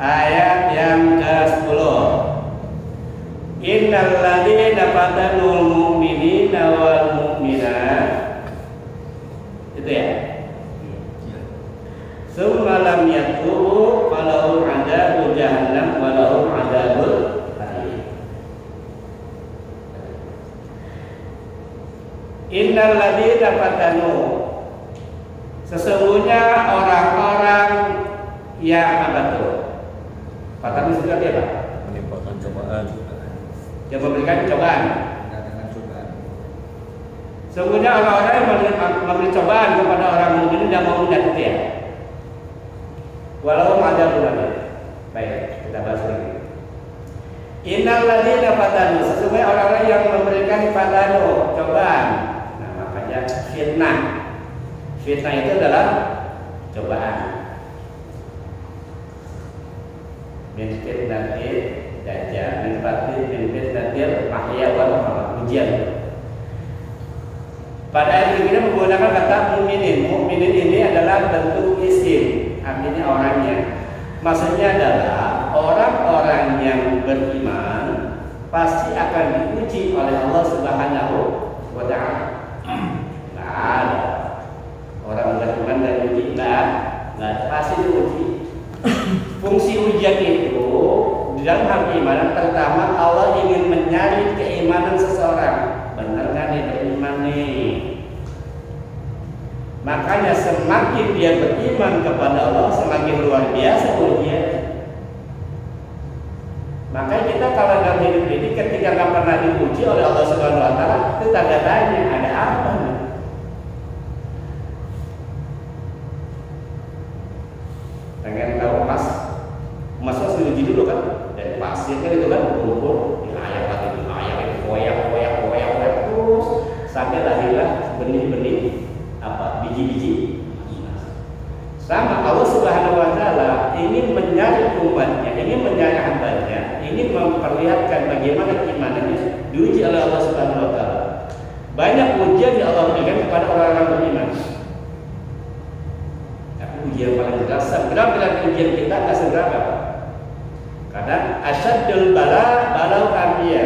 Ayat yang ke-10. Innal ladzina fatanul mu'minina wal mu'minat. Itu ya. Tsumma lam yatubu falahum 'adzabu jahannam wa lahum 'adzabul harim. Innal ladzina fatanu, sesungguhnya orang-orang yang apa tuh? Fatanu itu apa? Menimpakan cobaan. Yang memberikan cobaan. Sesungguhnya orang-orang yang memberi cobaan kepada orang mukmin dan mukminat itu ya. Walau ada bulan. Baik, kita bahas lagi. Innal ladzina fatanu, sesungguhnya orang-orang yang memberikan fatanu, cobaan. Nah, makanya fitnah. Fitnah itu adalah cobaan. Min fitnatil dajjal, min fitnatil mahya wal mamat, ujian. Pada ayat ini menggunakan kata mukminin. Mukminin ini adalah bentuk isim, artinya orangnya. Maksudnya adalah orang-orang yang beriman pasti akan diuji oleh Allah Subhanahu wa Ta'ala. Nah, ada orang beriman dan uji, nah pasti diuji. Fungsi ujian itu di dalam hal keimanan, pertama Allah ingin mencari keimanan seseorang. Benar kan dia beriman nih? Makanya semakin dia beriman kepada Allah, semakin luar biasa ujian. Makanya kita kalau dalam hidup ini ketika nggak pernah diuji oleh Allah Subhanahu Wa Taala, itu tanda tanya ada apa nih? Pengen tahu mas harus diuji dulu kan? Dan pasir kan itu kan berkumpul, diayak lagi, koyak terus sampai lahirlah benih-benih apa biji-biji. Sama Allah Subhanahu Wa Taala ingin menyari umatnya, ingin menyari hambanya, ingin memperlihatkan bagaimana imannya diuji oleh Allah Subhanahu Wa Taala. Banyak ujian yang Allah berikan kepada orang-orang beriman. Tapi ujian paling berat, seberapa ujian kita nggak seberapa. Karena asyaddul bala balau anbiya.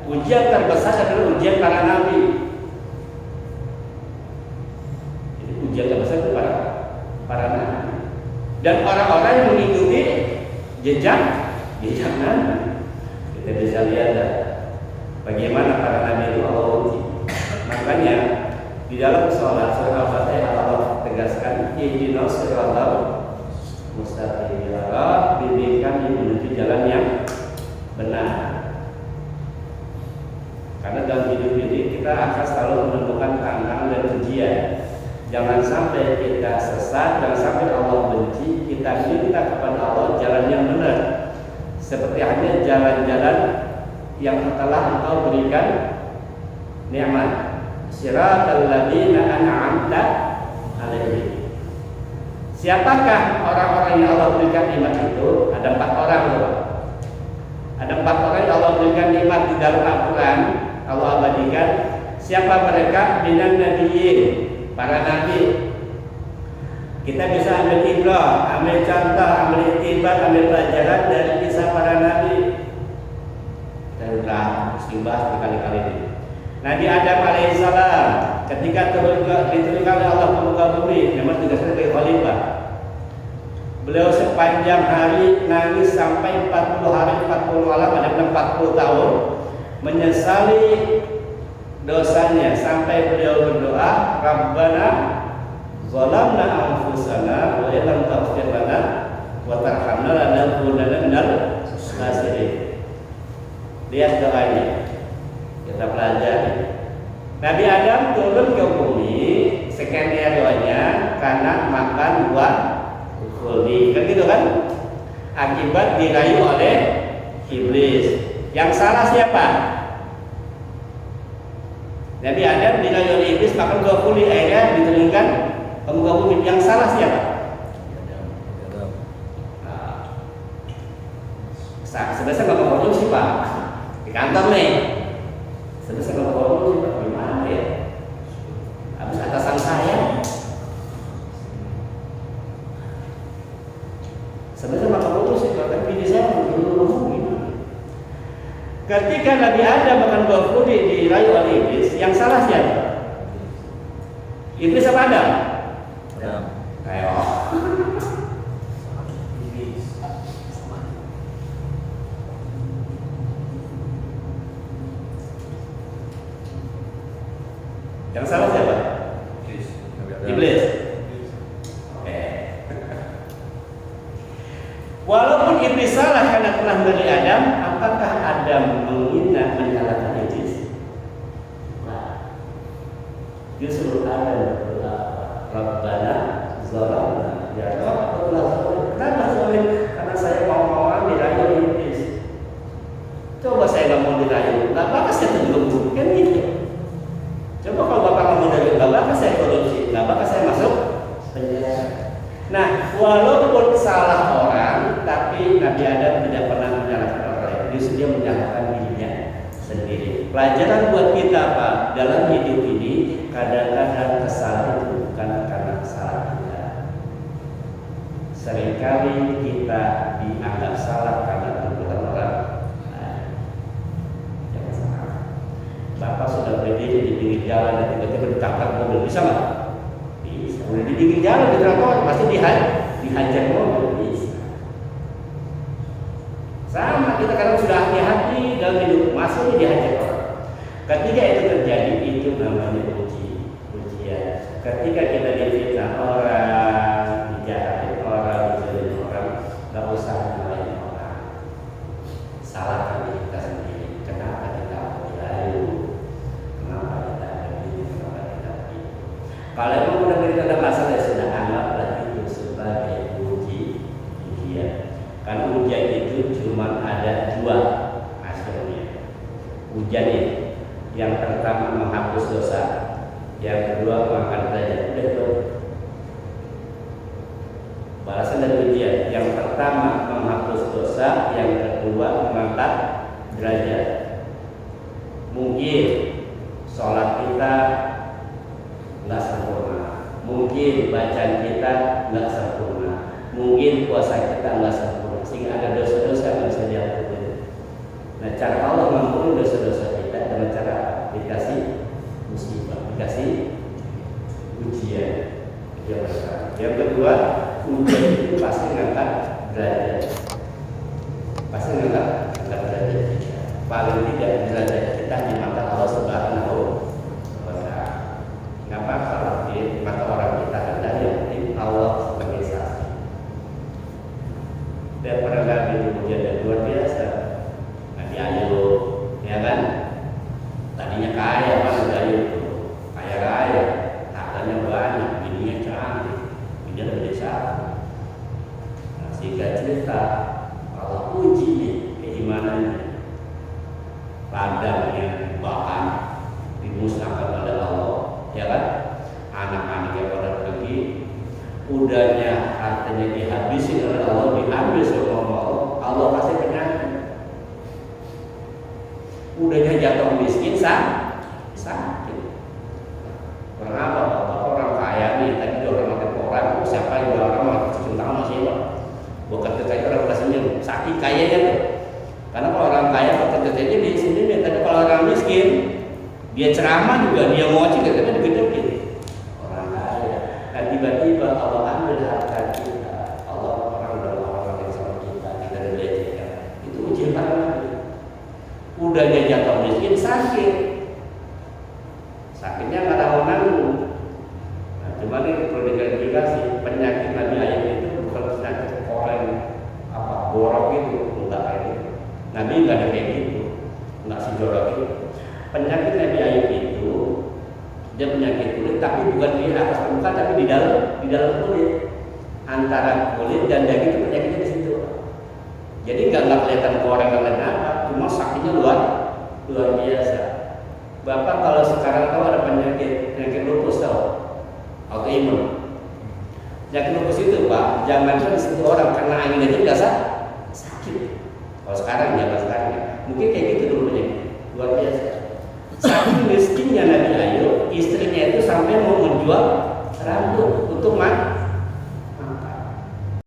Ujian terbesar adalah ujian para nabi. Jadi ujian terbesar itu para nabi. Dan orang-orang yang mengikuti jejak nabi. Kita bisa lihat bagaimana para nabi itu Allah uji. Makanya di dalam sholat surah Al-Fatihah Allah tegaskan ihdinas siratal mustaqim, bimbing kami menuju jalan yang benar. Karena dalam hidup ini kita akan selalu menemukan tantangan dan ujian. Jangan sampai kita sesat, jangan sampai Allah benci. Kita minta kepada Allah jalan yang benar, seperti hanya jalan-jalan yang telah Engkau berikan nikmat. Siratal ladzina an'amta alaihim. Siapakah orang-orang yang Allah berikan nikmat itu? Ada 4 orang loh. Ada 4 orang yang Allah berikan nikmat di dalam Al-Quran. Allah abadikan. Siapa mereka? Minan nabiyyin, para nabi. Kita bisa ambil ibrah, ambil contoh, ambil iktibar, ambil pelajaran dari kisah para nabi. Kita sudah bahas berkali-kali ini. Nabi Adam alaihissalam ketika diturunkan oleh Allah ke muka bumi, memang tugasnya sebagai khalifah. Beliau sepanjang hari nangis sampai 40 hari 40 malam, ada 40 tahun, menyesali dosanya sampai beliau berdoa, Rabbana zalamna anfusana wa illam taghfir lana wa tarhamna lanakunanna minal khasirin. Lihat doanya, kita pelajari. Nabi Adam turun ke bumi, skenario-nya karena makan buah khuldi, kan gitu kan? Akibat dirayu oleh iblis. Yang salah siapa? Nabi Adam dirayu oleh iblis makan buah khuldi, akhirnya diturunkan ke muka bumi. Yang salah siapa? Sebenarnya nggak mau sih Pak, di kantor nih. Sebenarnya nggak mau sih Pak, gimana ya? Habis atasan saya. Sebenarnya nggak mau sih Pak. Ketika Nabi Adam makan buah fruit dirayu oleh iblis, yang salah siapa? Iblis apa Adam? Adam. Ayo. Yang salah siapa? Iblis. Walaupun iblis salah karena telah dari Adam, apakah Adam menghina menyalahkan iblis? Nah, justru Adam berdoa, Rabbana zalamna ya Rabbana. Kenapa zalim? Karena saya mau-mauan dirayu iblis. Coba saya nggak mau dirayu, nggak bakal saya terganggu, kan gitu. Coba kalau bapak nggak mau dirayu, nggak bakal saya korupsi, nggak bakal saya masuk penjara. Nah, walaupun salah orang, tapi Nabi Adam tidak pernah menyalahkan orang lain. Justru dia menyalahkan dirinya sendiri. Pelajaran buat kita apa? Dalam hidup ini, kadang-kadang kesalahan itu bukan karena kesalahan kita. Seringkali kita dianggap salah karena perbuatan orang. Jangan salah. Bapak sudah berdiri di pinggir jalan dan tiba-tiba ditabrak mobil, bisa nggak? Udah di pinggir jalan di trotoar pasti dihajar mobil, bisa. Sama kita kadang sudah hati-hati dalam hidup masih dihajar orang. Ketika itu terjadi, itu namanya ujian. Ketika kita difitnah orang, dijahatin orang, dijadiin orang, nggak usah nyalain orang. Salahkan diri kita sendiri. Kenapa kita dirayu? Kenapa kita begini? Kenapa kita begitu? Kalau memang benar-benar ada masalah, ya sudah anggaplah itu sebagai ujian. Karena ujian itu cuma ada dua hasilnya. Ujian ini, yang pertama menghapus dosa, yang kedua mengangkat derajat. Udah itu. Balasan dari ujian, yang pertama menghapus dosa, yang kedua mengangkat derajat. Mungkin sholat kita nggak sempurna, mungkin bacaan kita nggak sempurna, mungkin puasa kita nggak sempurna, sehingga ada dosa-dosa yang bisa diampuni. Nah, cara Allah mengampuni dosa-dosa kita dengan cara dikasih musibah, dikasih ujian. Yang kedua, ujian itu pasti ngangkat derajat, pasti ngangkat derajat kita. Paling tidak derajat kita di mata Allah Subhanahu wa Ta'ala. Kenapa? Kalau di mata orang kita rendah, yang penting Allah sebagai saksi. Dan para nabi itu ujian yang luar biasa. Nabi Ayub, ya kan? Tadinya kaya, Nabi Ayub kaya raya, hartanya banyak, bininya cantik, dia lebih satu. Nah, sehingga cerita Allah uji nih keimanannya, ladangnya bahkan dimusnahkan oleh Allah, ya kan? Anak-anaknya pada pergi, udahnya hartanya dihabisi oleh Allah, diambil sama Allah, Allah kasih penyakit. Udahnya jatuh miskin, sakit. Kenapa? Orang kaya nih, tadi orang makan koran, siapa yang orang makan cium tangan masih apa? Bukan terkait orang udah senyum, sakit kayaknya tuh. Karena kalau orang kaya bukan terkait di sini nih, tapi kalau orang miskin, dia ceramah juga, dia ngoceh, katanya digede-gede. Orang kaya, nah tiba-tiba Allah ambil harta kita, Allah orang yang sama kita dilecehkan. Itu ujian para nabi. Udahnya jatuh miskin, sakitnya nggak tahu nanggung. Nah, cuma ini perlu diklarifikasi, penyakit Nabi Ayub itu bukan penyakit orang apa borok itu, enggak kayak gitu. Nabi nggak ada kayak gitu, nggak sejorok itu. Penyakit Nabi Ayub itu dia penyakit kulit, tapi bukan di atas permukaan, tapi di dalam kulit, antara kulit dan daging itu penyakitnya di situ. Jadi nggak kelihatan ke orang yang lain apa, cuma sakitnya luar biasa. Bapak kalau sekarang tahu ada penyakit lupus, tahu? Autoimun. Penyakit lupus itu Pak, jangan disentuh orang karena angin itu biasa sakit. Kalau sekarang ya, sekarang ya. Mungkin kayak gitu dulu penyakit luar biasa. Saking miskinnya Nabi Ayub, istrinya itu sampai mau menjual rambut untuk